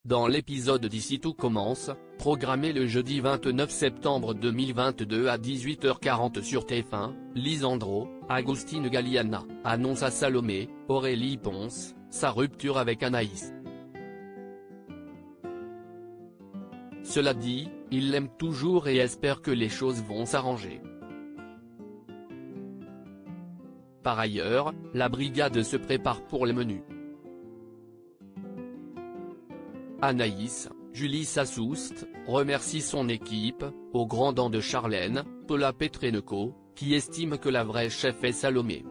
Dans l'épisode d'Ici tout commence, programmé le jeudi 29 septembre 2022 à 18h40 sur TF1, Lisandro, Agustín Galiana, annonce à Salomé, Aurélie Pons, sa rupture avec Anaïs. Cela dit, il l'aime toujours et espère que les choses vont s'arranger. Par ailleurs, la brigade se prépare pour le menu. Anaïs, Julie Sassoust, remercie son équipe, au grand dam de Charlène, Paula Petrenko, qui estime que la vraie chef est Salomé.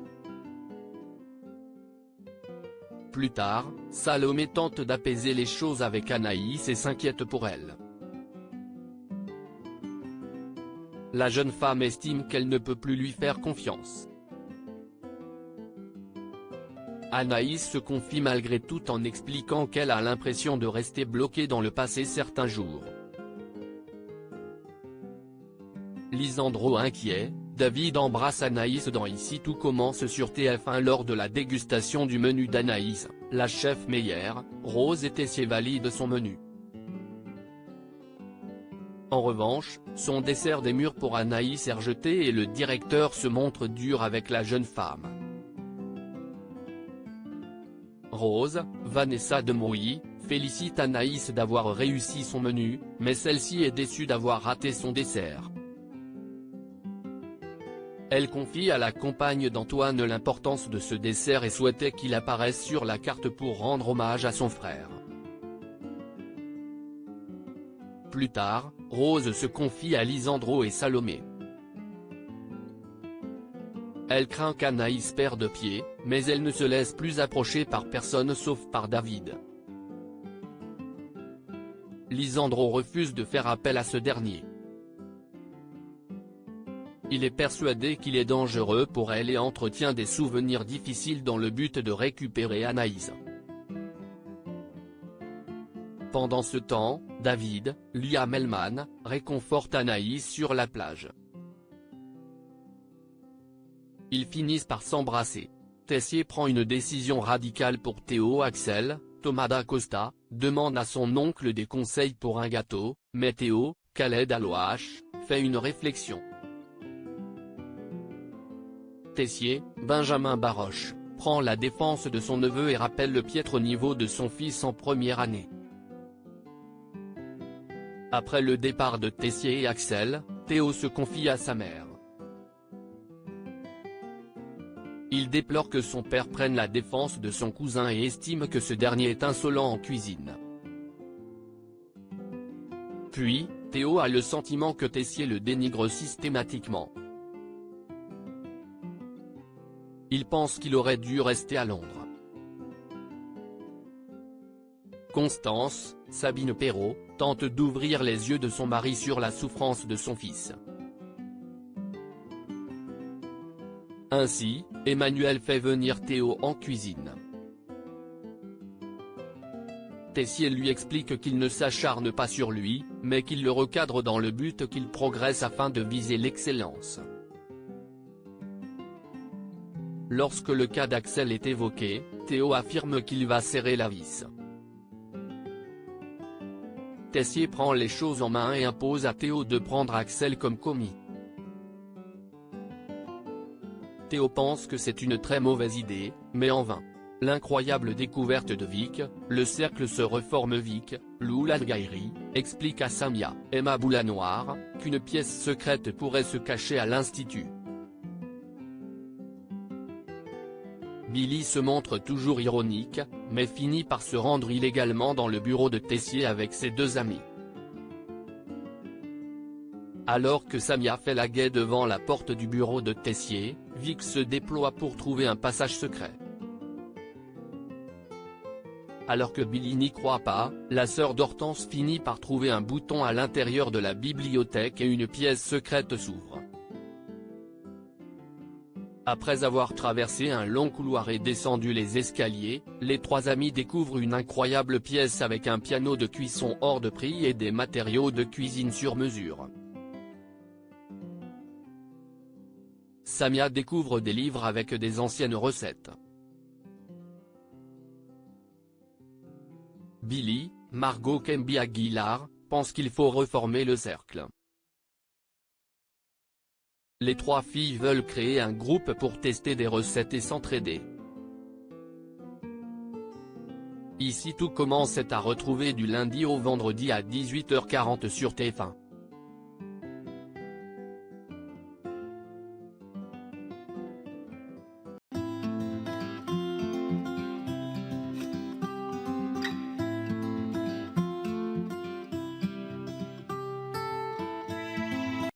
Plus tard, Salomé tente d'apaiser les choses avec Anaïs et s'inquiète pour elle. La jeune femme estime qu'elle ne peut plus lui faire confiance. Anaïs se confie malgré tout en expliquant qu'elle a l'impression de rester bloquée dans le passé certains jours. Lisandro inquiet, David embrasse Anaïs dans Ici tout commence sur TF1 lors de la dégustation du menu d'Anaïs, la chef meilleure, Rose et Tessier valident son menu. En revanche, son dessert des mûres pour Anaïs est rejeté et le directeur se montre dur avec la jeune femme. Rose, Vanessa Demouy, félicite Anaïs d'avoir réussi son menu, mais celle-ci est déçue d'avoir raté son dessert. Elle confie à la compagne d'Antoine l'importance de ce dessert et souhaitait qu'il apparaisse sur la carte pour rendre hommage à son frère. Plus tard, Rose se confie à Lisandro et Salomé. Elle craint qu'Anaïs perde pied, mais elle ne se laisse plus approcher par personne sauf par David. Lisandro refuse de faire appel à ce dernier. Il est persuadé qu'il est dangereux pour elle et entretient des souvenirs difficiles dans le but de récupérer Anaïs. Pendant ce temps, David, Lia Melman, réconforte Anaïs sur la plage. Ils finissent par s'embrasser. Tessier prend une décision radicale pour Théo Axel, Thomas Dacosta, demande à son oncle des conseils pour un gâteau, mais Théo, Khaled Alouache, fait une réflexion. Tessier, Benjamin Baroche, prend la défense de son neveu et rappelle le piètre niveau de son fils en première année. Après le départ de Tessier et Axel, Théo se confie à sa mère. Il déplore que son père prenne la défense de son cousin et estime que ce dernier est insolent en cuisine. Puis, Théo a le sentiment que Tessier le dénigre systématiquement. Il pense qu'il aurait dû rester à Londres. Constance, Sabine Perrault, tente d'ouvrir les yeux de son mari sur la souffrance de son fils. Ainsi, Emmanuel fait venir Théo en cuisine. Tessier lui explique qu'il ne s'acharne pas sur lui, mais qu'il le recadre dans le but qu'il progresse afin de viser l'excellence. Lorsque le cas d'Axel est évoqué, Théo affirme qu'il va serrer la vis. Tessier prend les choses en main et impose à Théo de prendre Axel comme commis. Théo pense que c'est une très mauvaise idée, mais en vain. L'incroyable découverte de Vic, le cercle se reforme. Vic, Lou Lalgairi, explique à Samia, Emma Boulanoir, qu'une pièce secrète pourrait se cacher à l'Institut. Billy se montre toujours ironique, mais finit par se rendre illégalement dans le bureau de Tessier avec ses deux amis. Alors que Samia fait la gaie devant la porte du bureau de Tessier, Vic se déploie pour trouver un passage secret. Alors que Billy n'y croit pas, la sœur d'Hortense finit par trouver un bouton à l'intérieur de la bibliothèque et une pièce secrète s'ouvre. Après avoir traversé un long couloir et descendu les escaliers, les trois amis découvrent une incroyable pièce avec un piano de cuisson hors de prix et des matériaux de cuisine sur mesure. Samia découvre des livres avec des anciennes recettes. Billy, Margot Kemby Aguilar, pense qu'il faut reformer le cercle. Les trois filles veulent créer un groupe pour tester des recettes et s'entraider. Ici tout commence est à retrouver du lundi au vendredi à 18h40 sur TF1.